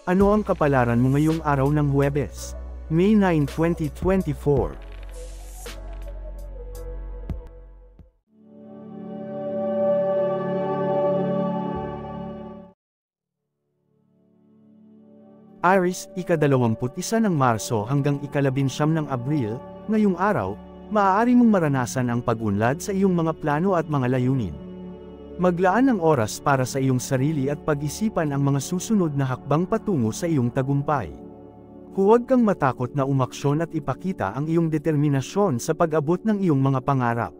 Ano ang kapalaran mo ngayong araw ng Huwebes, May 9, 2024? Aries, ika-21 ng Marso hanggang ika-19 ng Abril, ngayong araw, maaari mong maranasan ang pag-unlad sa iyong mga plano at mga layunin. Maglaan ng oras para sa iyong sarili at pag-isipan ang mga susunod na hakbang patungo sa iyong tagumpay. Huwag kang matakot na umaksyon at ipakita ang iyong determinasyon sa pag-abot ng iyong mga pangarap.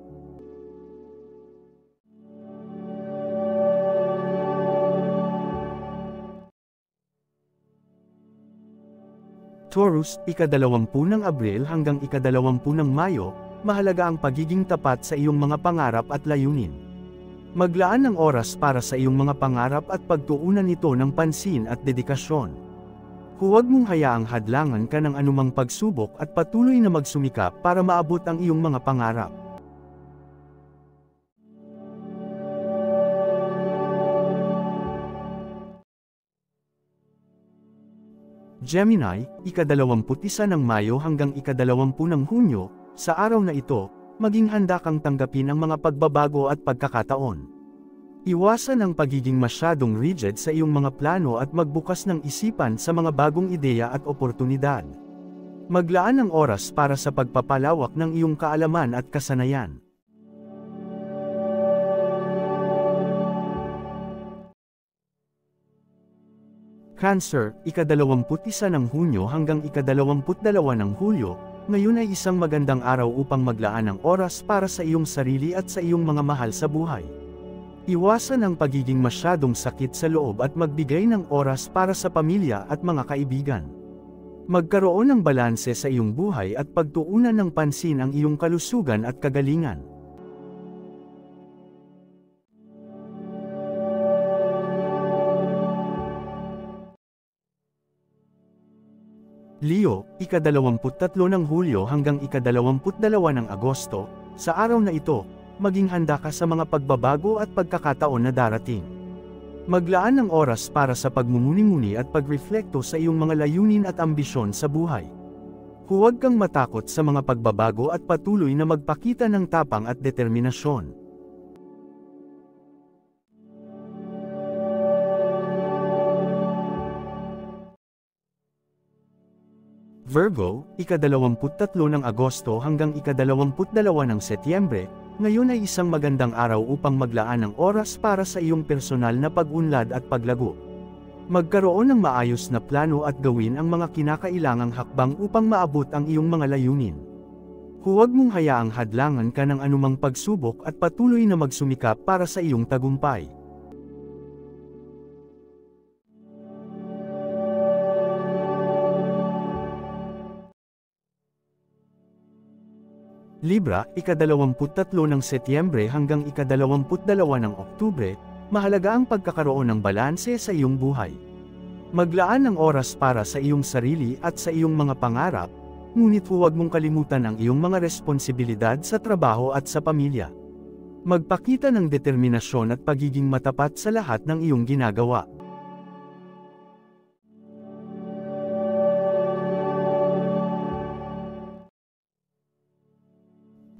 Taurus, ika-20 ng Abril hanggang ika-20 ng Mayo, mahalaga ang pagiging tapat sa iyong mga pangarap at layunin. Maglaan ng oras para sa iyong mga pangarap at pagtuunan ito ng pansin at dedikasyon. Huwag mong hayaang hadlangan ka ng anumang pagsubok at patuloy na magsumikap para maabot ang iyong mga pangarap. Gemini, ika-21 ng Mayo hanggang ika-20 ng Hunyo, sa araw na ito, maging handa kang tanggapin ang mga pagbabago at pagkakataon. Iwasan ang pagiging masyadong rigid sa iyong mga plano at magbukas ng isipan sa mga bagong ideya at oportunidad. Maglaan ng oras para sa pagpapalawak ng iyong kaalaman at kasanayan. Cancer, ika-21 ng Hunyo hanggang ika-22 ng Hulyo, ngayon ay isang magandang araw upang maglaan ng oras para sa iyong sarili at sa iyong mga mahal sa buhay. Iwasan ang pagiging masyadong sakit sa loob at magbigay ng oras para sa pamilya at mga kaibigan. Magkaroon ng balanse sa iyong buhay at pagtuunan ng pansin ang iyong kalusugan at kagalingan. Leo, ika-23 ng Hulyo hanggang ika-22 ng Agosto, sa araw na ito, maging handa ka sa mga pagbabago at pagkakataon na darating. Maglaan ng oras para sa pagmumuni-muni at pagreflekto sa iyong mga layunin at ambisyon sa buhay. Huwag kang matakot sa mga pagbabago at patuloy na magpakita ng tapang at determinasyon. Virgo, ika-23 ng Agosto hanggang ika-22 ng Setyembre, ngayon ay isang magandang araw upang maglaan ng oras para sa iyong personal na pag-unlad at paglago. Magkaroon ng maayos na plano at gawin ang mga kinakailangang hakbang upang maabot ang iyong mga layunin. Huwag mong hayaang hadlangan ka ng anumang pagsubok at patuloy na magsumikap para sa iyong tagumpay. Libra, ika-23 ng Setyembre hanggang ika-22 ng Oktubre, mahalaga ang pagkakaroon ng balanse sa iyong buhay. Maglaan ng oras para sa iyong sarili at sa iyong mga pangarap, ngunit huwag mong kalimutan ang iyong mga responsibilidad sa trabaho at sa pamilya. Magpakita ng determinasyon at pagiging matapat sa lahat ng iyong ginagawa.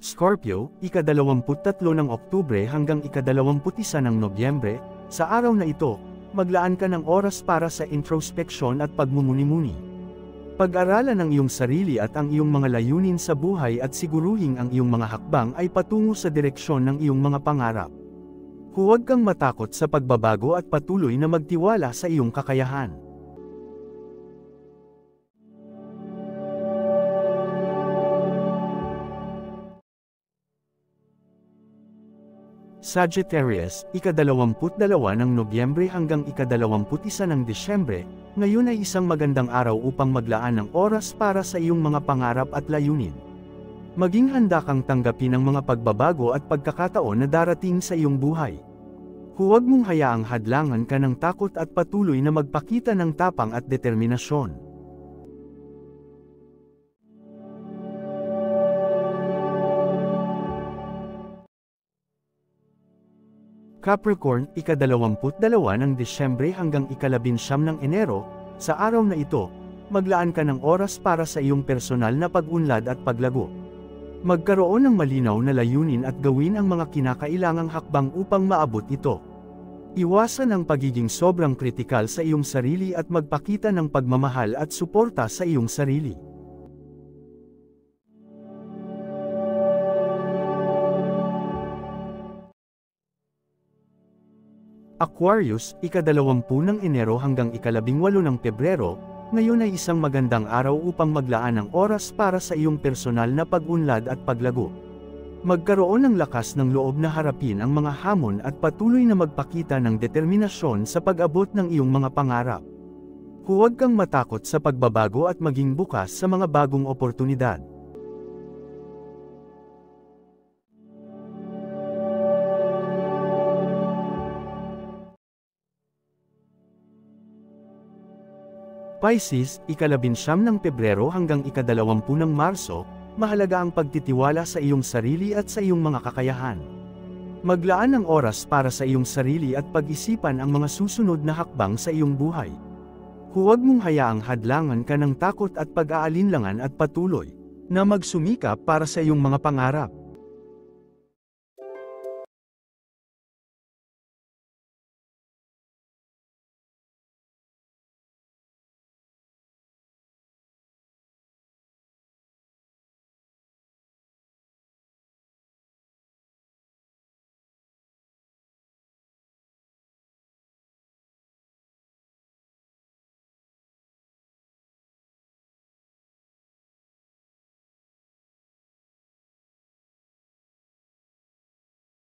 Scorpio, ika-23 ng Oktubre hanggang ika-21 ng Nobyembre, sa araw na ito, maglaan ka ng oras para sa introspeksyon at pagmumuni-muni. Pag-aralan ang iyong sarili at ang iyong mga layunin sa buhay at siguruhing ang iyong mga hakbang ay patungo sa direksyon ng iyong mga pangarap. Huwag kang matakot sa pagbabago at patuloy na magtiwala sa iyong kakayahan. Sagittarius, ika-22 ng Nobyembre hanggang ika-21 ng Disyembre, ngayon ay isang magandang araw upang maglaan ng oras para sa iyong mga pangarap at layunin. Maging handa kang tanggapin ang mga pagbabago at pagkakataon na darating sa iyong buhay. Huwag mong hayaang hadlangan ka ng takot at patuloy na magpakita ng tapang at determinasyon. Capricorn, ika-22 ng Disyembre hanggang ika-19 ng Enero, Sa araw na ito, maglaan ka ng oras para sa iyong personal na pag-unlad at paglago. Magkaroon ng malinaw na layunin at gawin ang mga kinakailangang hakbang upang maabot ito. Iwasan ang pagiging sobrang kritikal sa iyong sarili at magpakita ng pagmamahal at suporta sa iyong sarili. Aquarius, ika-20 ng Enero hanggang ika-18 ng Pebrero, ngayon ay isang magandang araw upang maglaan ng oras para sa iyong personal na pag-unlad at paglago. Magkaroon ng lakas ng loob na harapin ang mga hamon at patuloy na magpakita ng determinasyon sa pag-abot ng iyong mga pangarap. Huwag kang matakot sa pagbabago at maging bukas sa mga bagong oportunidad. Pisces, ika-19 ng Pebrero hanggang ika-20 ng Marso, mahalaga ang pagtitiwala sa iyong sarili at sa iyong mga kakayahan. Maglaan ng oras para sa iyong sarili at pag-isipan ang mga susunod na hakbang sa iyong buhay. Huwag mong hayaang hadlangan ka ng takot at pag-aalinlangan at patuloy na magsumikap para sa iyong mga pangarap.